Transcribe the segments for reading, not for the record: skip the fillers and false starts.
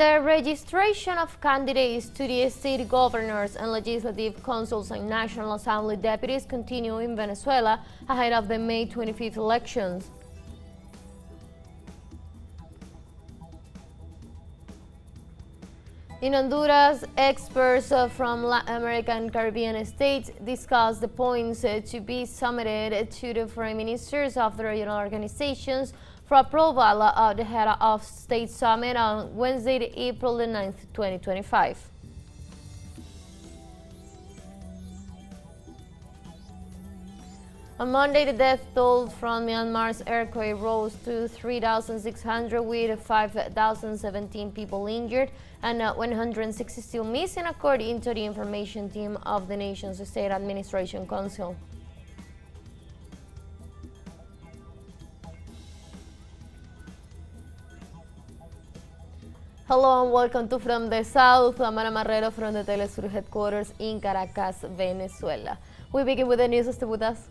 The registration of candidates to the state governors and legislative councils and National Assembly deputies continue in Venezuela ahead of the May 25th elections. In Honduras, experts from Latin American and Caribbean states discussed the points to be submitted to the foreign ministers of the regional organizations for approval of the Head of State Summit on Wednesday, April 9, 2025. On Monday, the death toll from Myanmar's earthquake rose to 3,600, with 5,017 people injured and 160 still missing, according to the information team of the nation's State Administration Council. Hello and welcome to From the South. I'm Ana Marrero from the teleSUR headquarters in Caracas, Venezuela. We begin with the news. Stay with us.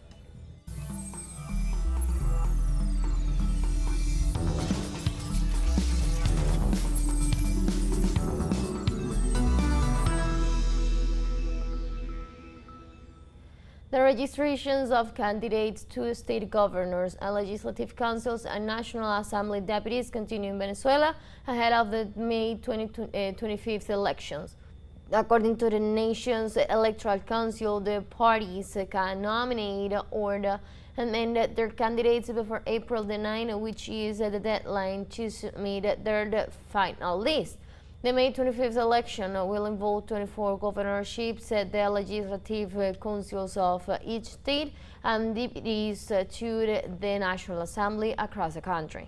The registrations of candidates to state governors and legislative councils and National Assembly deputies continue in Venezuela ahead of the May 25th elections. According to the nation's electoral council, the parties can nominate or amend their candidates before April 9, which is the deadline to submit their final list. The May 25th election will involve 24 governorships, the legislative councils of each state, and deputies to the National Assembly across the country.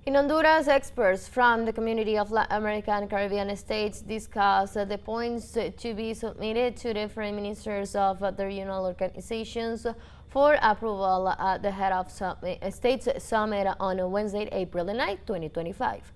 In Honduras, experts from the community of Latin American and Caribbean states discussed the points to be submitted to the foreign ministers of the regional organizations for approval at the Head of States Summit on Wednesday, April 9, 2025.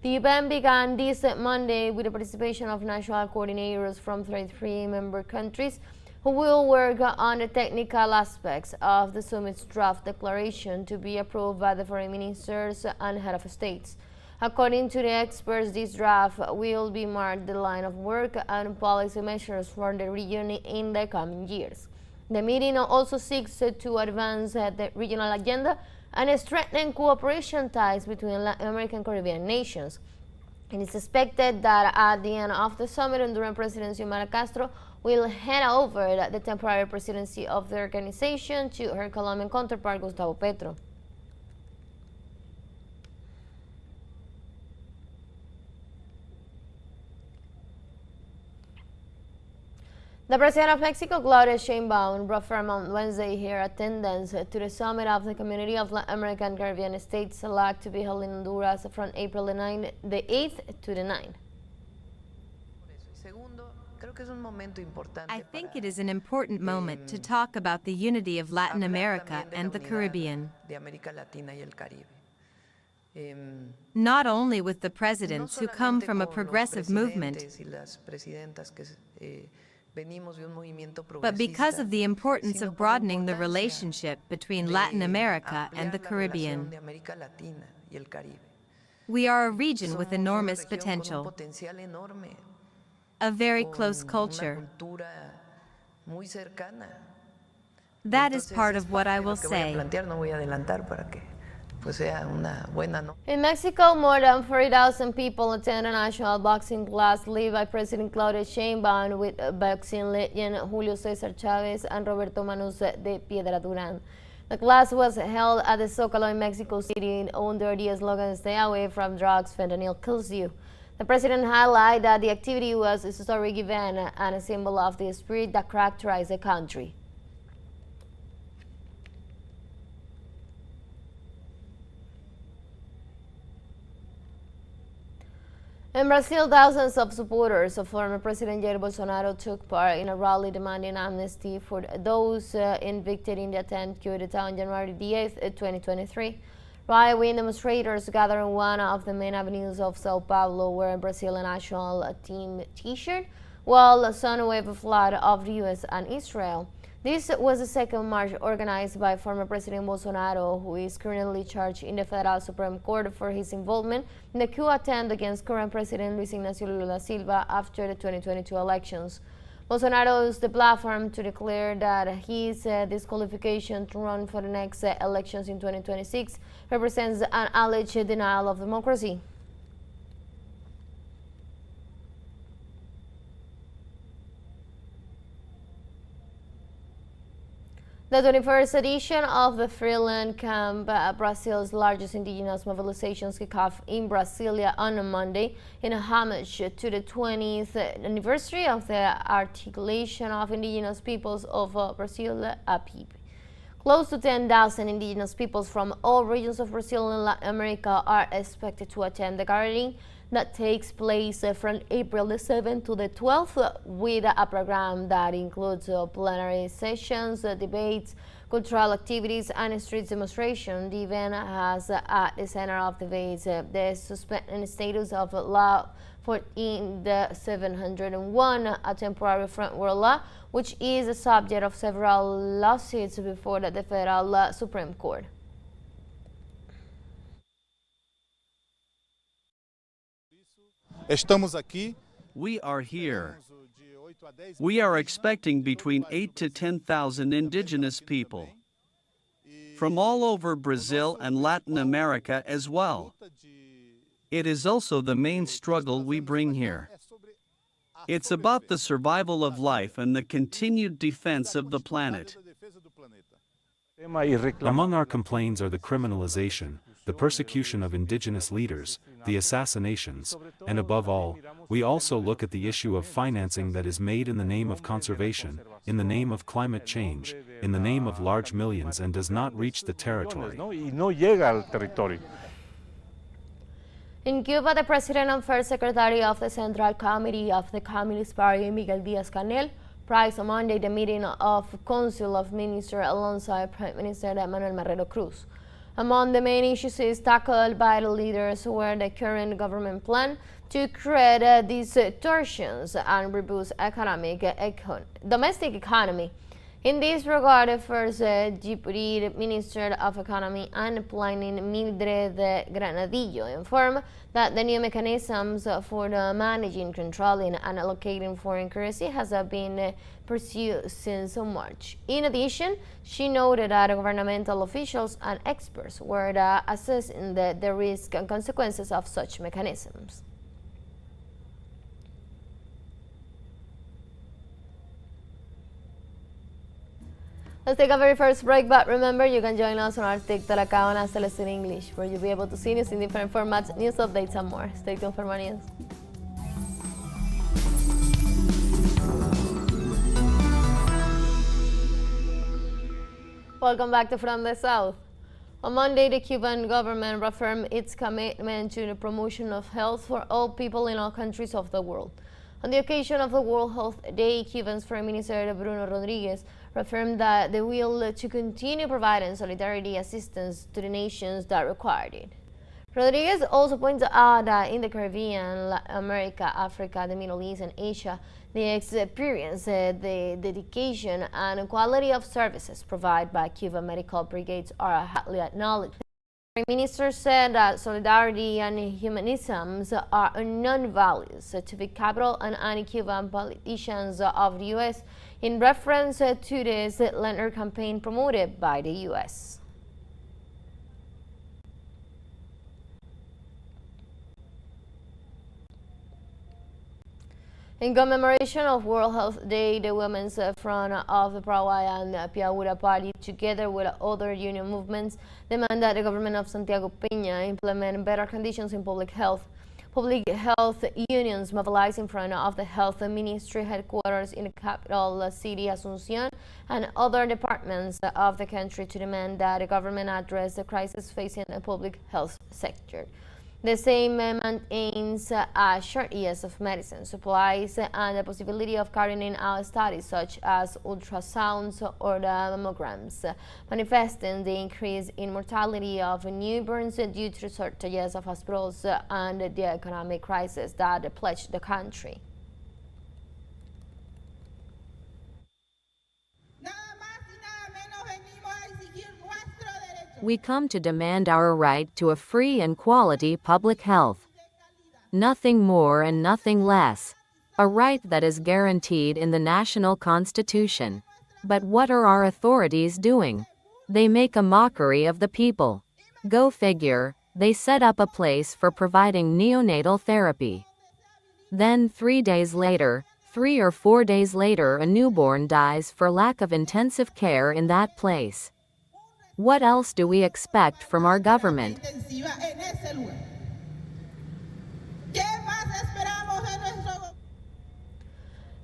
The event began this Monday with the participation of national coordinators from 33 member countries who will work on the technical aspects of the summit's draft declaration to be approved by the foreign ministers and head of states. According to the experts, this draft will be marked the line of work and policy measures for the region in the coming years. The meeting also seeks to advance the regional agenda and strengthen cooperation ties between Latin American and Caribbean nations. It is expected that at the end of the summit, Honduran President Xiomara Castro will hand over the temporary presidency of the organization to her Colombian counterpart, Gustavo Petro. The President of Mexico, Claudia Sheinbaum, reaffirmed on Wednesday her attendance to the summit of the Community of Latin American and Caribbean States, CELAC, to be held in Honduras from April the 8th to the 9th. I think it is an important moment to talk about the unity of Latin America and the Caribbean. Not only with the presidents who come from a progressive movement, but because of the importance of broadening the relationship between Latin America and the Caribbean. We are a region with enormous potential, a very close culture. That is part of what I will say. In Mexico, more than 40,000 people attend a national boxing class led by President Claudia Sheinbaum with boxing legend Julio Cesar Chavez and Roberto Manuz de Piedra Duran. The class was held at the Zócalo in Mexico City under the slogan "Stay away from drugs, fentanyl kills you." The president highlighted that the activity was a historic event and a symbol of the spirit that characterized the country. In Brazil, thousands of supporters of former President Jair Bolsonaro took part in a rally demanding amnesty for those convicted in the attempted coup d'etat on January 8, 2023. Right-wing demonstrators gathered on one of the main avenues of Sao Paulo wearing Brazilian national team t-shirt, while some waved a flag of the U.S. and Israel. This was the second march organized by former President Bolsonaro, who is currently charged in the Federal Supreme Court for his involvement in the coup attempt against current President Luis Ignacio Lula da Silva after the 2022 elections. Bolsonaro used the platform to declare that his disqualification to run for the next elections in 2026 represents an alleged denial of democracy. The 21st edition of the Freeland Camp, Brazil's largest indigenous mobilizations, kick off in Brasilia on Monday in homage to the 20th anniversary of the Articulation of Indigenous Peoples of Brazil, APIB. Close to 10,000 indigenous peoples from all regions of Brazil and Latin America are expected to attend the gathering that takes place from April the 7th to the 12th with a program that includes plenary sessions, debates, cultural activities, and street demonstration. The event has at the center of debates the suspended status of Law 14-701, a temporary frontward law, which is the subject of several lawsuits before the Federal Supreme Court. We are here. We are expecting between 8 to 10,000 indigenous people from all over Brazil and Latin America as well. It is also the main struggle we bring here. It's about the survival of life and the continued defense of the planet. Among our complaints are the criminalization, the persecution of indigenous leaders, the assassinations, and above all, we also look at the issue of financing that is made in the name of conservation, in the name of climate change, in the name of large millions and does not reach the territory. In Cuba, the President and First Secretary of the Central Committee of the Communist Party, Miguel Díaz-Canel, praised on Monday the meeting of Council of Ministers alongside Prime Minister Manuel Marrero Cruz. Among the main issues tackled by the leaders were the current government plan to create distortions and reboost domestic economy. In this regard, the first Deputy Minister of Economy and Planning, Mildred Granadillo, informed that the new mechanisms for managing, controlling, and allocating foreign currency has been pursued since March. In addition, she noted that governmental officials and experts were assessing the risk and consequences of such mechanisms. Let's take a very first break, but remember you can join us on our TikTok account as teleSUR English, where you'll be able to see news in different formats, news updates, and more. Stay tuned for more news. Welcome back to From the South. On Monday, the Cuban government reaffirmed its commitment to the promotion of health for all people in all countries of the world. On the occasion of the World Health Day, Cuban's Foreign Minister Bruno Rodriguez reaffirmed that the will to continue providing solidarity assistance to the nations that required it. Rodriguez also pointed out that in the Caribbean, Latin America, Africa, the Middle East, and Asia, the experience, the dedication, and quality of services provided by Cuban medical brigades are highly acknowledged. The Prime Minister said that solidarity and humanism are unknown values to be capital and anti-Cuban politicians of the U.S. in reference to this Lender campaign promoted by the U.S. In commemoration of World Health Day, the Women's Front of the Paraguay and Piaura Party, together with other union movements, demand that the government of Santiago Peña implement better conditions in public health. Public health unions mobilized in front of the Health Ministry headquarters in the capital city, Asunción, and other departments of the country to demand that the government address the crisis facing the public health sector. The same maintains a shortage of medicine, supplies, and the possibility of carrying out studies such as ultrasounds or the mammograms, manifesting the increase in mortality of newborns due to shortages of hospitals and the economic crisis that plagued the country. We come to demand our right to a free and quality public health. Nothing more and nothing less. A right that is guaranteed in the national constitution. But what are our authorities doing? They make a mockery of the people. Go figure, they set up a place for providing neonatal therapy. Then 3 days later, 3 or 4 days later, a newborn dies for lack of intensive care in that place. What else do we expect from our government?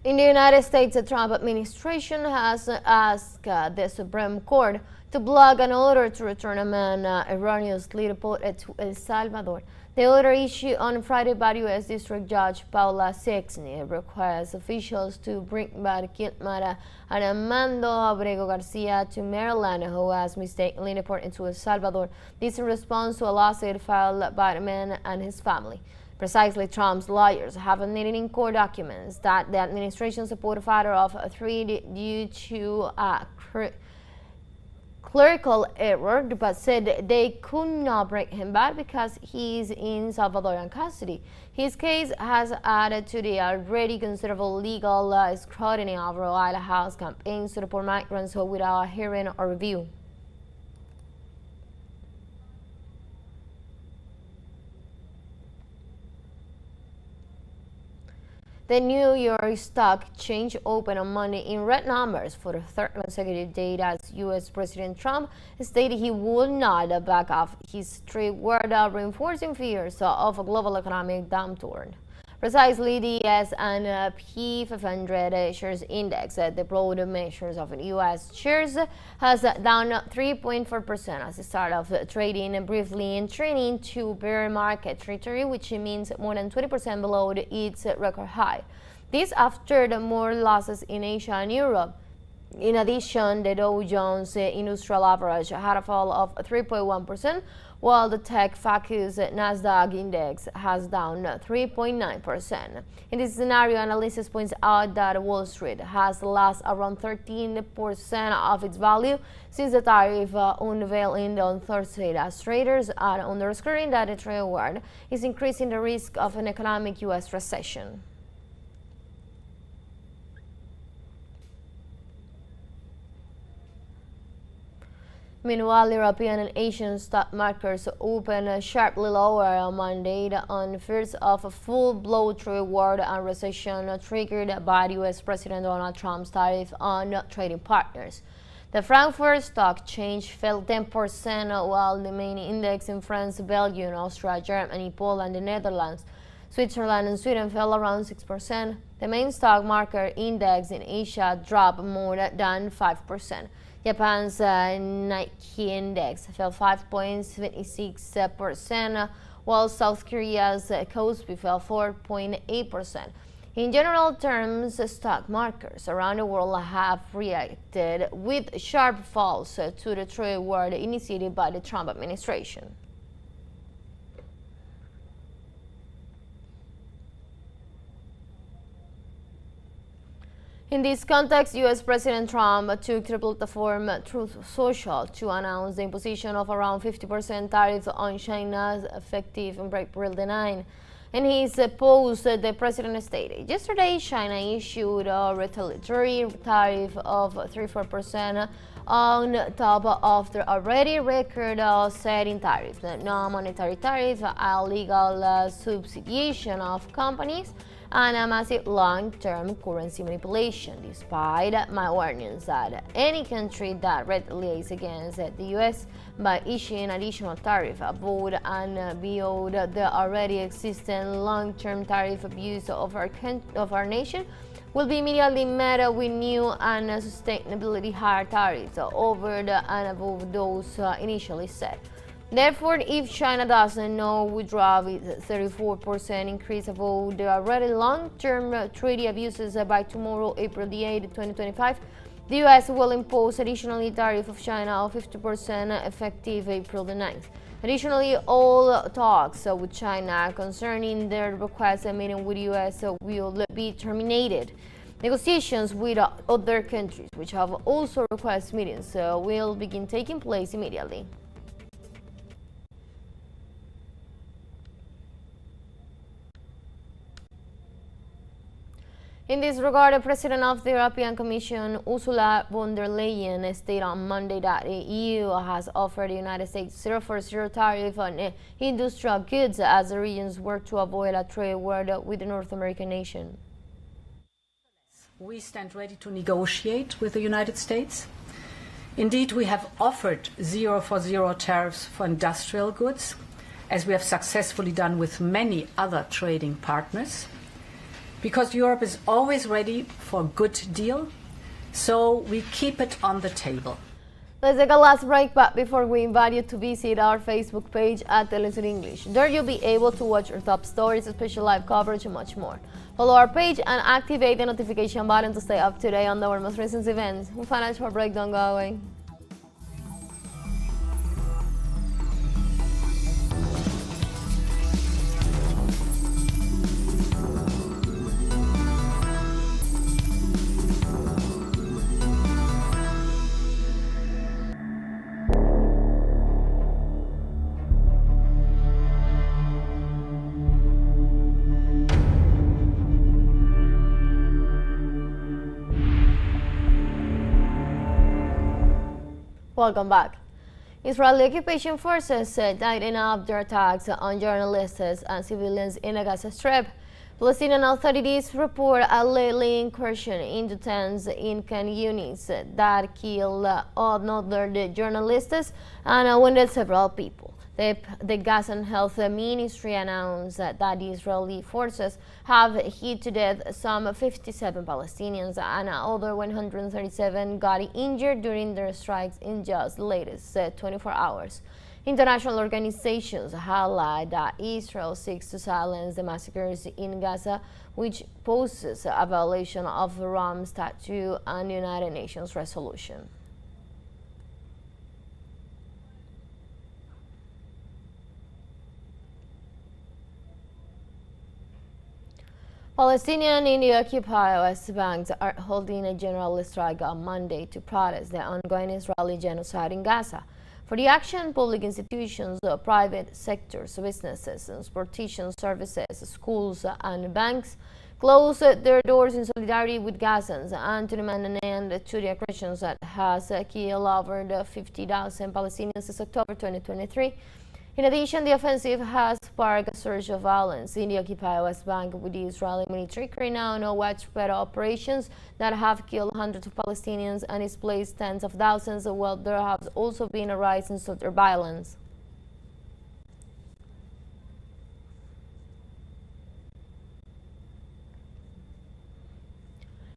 In the United States, the Trump administration has asked the Supreme Court to block an order to return a man erroneously deported to El Salvador. The order issued on Friday by U.S. District Judge Paula Sexsny requires officials to bring back Kilmar Armando Abrego Garcia to Maryland, who was mistakenly deported to El Salvador. This in response to a lawsuit filed by the man and his family. Precisely, Trump's lawyers have admitted in court documents that the administration supported a father of 3 due to a clerical error, but said they could not bring him back because he is in Salvadorian custody. His case has added to the already considerable legal scrutiny of the White House campaigns to deport migrants without a hearing or review. The New York Stock Exchange opened on Monday in red numbers for the third consecutive day as U.S. President Trump stated he would not back off his trade war, reinforcing fears of a global economic downturn. Precisely, the S&P 500 shares index, the broad measures of U.S. shares, has down 3.4% at the start of trading, briefly entering into bear market territory, which means more than 20% below its record high. This after the more losses in Asia and Europe. In addition, the Dow Jones Industrial Average had a fall of 3.1%, while the tech-focused Nasdaq index has down 3.9%. In this scenario, analysis points out that Wall Street has lost around 13% of its value since the tariff unveiling on Thursday, as traders are underscoring that the trade war is increasing the risk of an economic U.S. recession. Meanwhile, European and Asian stock markets opened sharply lower on Monday on fears of a full-blown trade war and recession triggered by U.S. President Donald Trump's tariff on trading partners. The Frankfurt Stock Exchange fell 10%, while the main index in France, Belgium, Austria, Germany, Poland, the Netherlands, Switzerland, and Sweden fell around 6%. The main stock market index in Asia dropped more than 5%. Japan's Nikkei index fell 5.76%, while South Korea's Kospi fell 4.8%. In general terms, stock markets around the world have reacted with sharp falls to the trade war initiated by the Trump administration. In this context, U.S. President Trump took to the platform Truth Social to announce the imposition of around 50% tariffs on China effective on April 9. In his post, the president stated, yesterday China issued a retaliatory tariff of 34% on top of the already record-setting tariff, the non-monetary tariff, illegal subsidiation of companies, and a massive long-term currency manipulation, despite my warnings that any country that retaliates against the U.S. by issuing additional tariff above and beyond the already existing long-term tariff abuse of our nation will be immediately met with new and sustainability higher tariffs over and above those initially set. Therefore, if China doesn't withdraw its 34% increase above the already long-term treaty abuses by tomorrow, April 8, 2025, the U.S. will impose additional tariff of China of 50% effective April 9th. Additionally, all talks with China concerning their request meeting with the U.S. will be terminated. Negotiations with other countries, which have also requested meetings, will begin taking place immediately. In this regard, the President of the European Commission, Ursula von der Leyen, stated on Monday that the EU has offered the United States 0 tariff on industrial goods as the regions work to avoid a trade war with the North American nation. We stand ready to negotiate with the United States. Indeed, we have offered 0 tariffs for industrial goods, as we have successfully done with many other trading partners. Because Europe is always ready for a good deal, so we keep it on the table. Let's take a last break, but before we invite you to visit our Facebook page at teleSUR English. There you'll be able to watch our top stories, special live coverage, and much more. Follow our page and activate the notification button to stay up to date on our most recent events. We'll find out for a break, don't go away. Welcome back. Israeli occupation forces tighten up their attacks on journalists and civilians in the Gaza Strip. Palestinian authorities report a lately incursion into tents in Khan units that killed another journalists and wounded several people. The Gazan Health Ministry announced that the Israeli forces have hit to death some 57 Palestinians and other 137 got injured during their strikes in just the latest 24 hours. International organizations highlight that Israel seeks to silence the massacres in Gaza, which poses a violation of the Rome Statute and United Nations resolution. Palestinian in the occupied West Bank are holding a general strike on Monday to protest the ongoing Israeli genocide in Gaza. For the action, public institutions, private sectors, businesses, transportation services, schools, and banks closed their doors in solidarity with Gazans and to demand an end to the aggressions that has killed over 50,000 Palestinians since October 2023. In addition, the offensive has sparked a surge of violence in the occupied West Bank, with the Israeli military carrying out widespread operations that have killed hundreds of Palestinians and displaced tens of thousands, while there has also been a rise in soldier violence.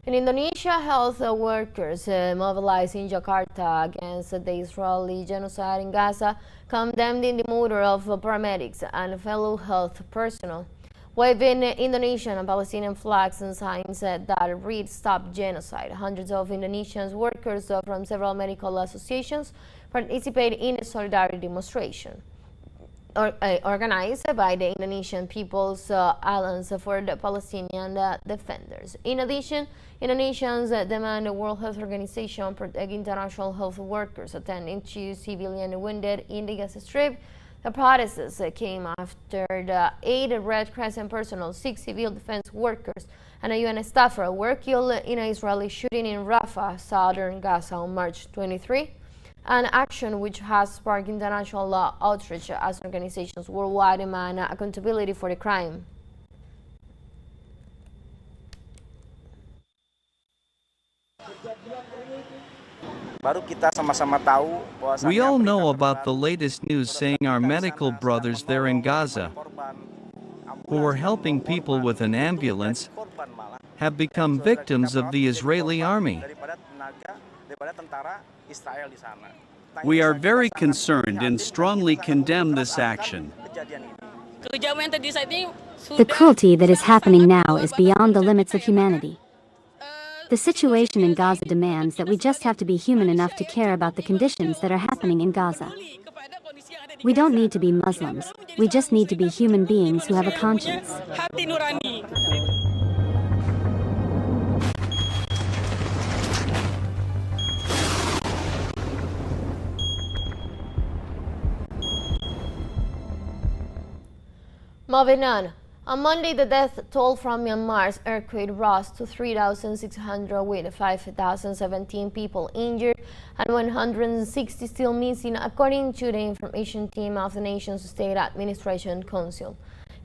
In Indonesia, health workers mobilized in Jakarta against the Israeli genocide in Gaza condemned the murder of paramedics and fellow health personnel, waving Indonesian and Palestinian flags and signs that read "Stop Genocide." Hundreds of Indonesian workers from several medical associations participated in a solidarity demonstration organized by the Indonesian People's Alliance for the Palestinian Defenders. In addition, Indonesians demand the World Health Organization protect international health workers attending to civilian wounded in the Gaza Strip. The protests came after the 8 Red Crescent personnel, 6 civil defense workers, and a UN staffer were killed in an Israeli shooting in Rafah, southern Gaza on March 23. An action which has sparked international law outreach as organizations worldwide demand accountability for the crime. We all know about the latest news saying our medical brothers there in Gaza, who were helping people with an ambulance, have become victims of the Israeli army. We are very concerned and strongly condemn this action. The cruelty that is happening now is beyond the limits of humanity. The situation in Gaza demands that we just have to be human enough to care about the conditions that are happening in Gaza. We don't need to be Muslims, we just need to be human beings who have a conscience. Moving on, On Monday, the death toll from Myanmar's earthquake rose to 3,600 with 5,017 people injured and 160 still missing, according to the information team of the nation's State Administration Council.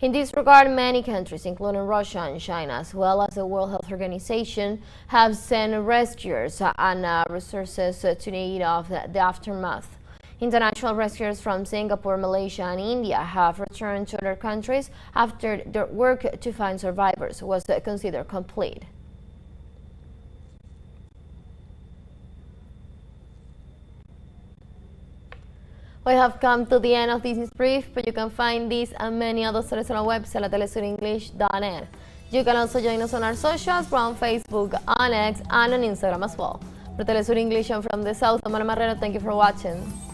In this regard, many countries, including Russia and China, as well as the World Health Organization, have sent rescuers and resources to the aid of the aftermath. International rescuers from Singapore, Malaysia, and India have returned to their countries after their work to find survivors was considered complete. We have come to the end of this news brief, but you can find this and many other stories on our website at telesurenglish.net. You can also join us on our socials. We're on Facebook, on X, and on Instagram as well. For Telesur English, I'm from the South, I'm Ana Marrero. Thank you for watching.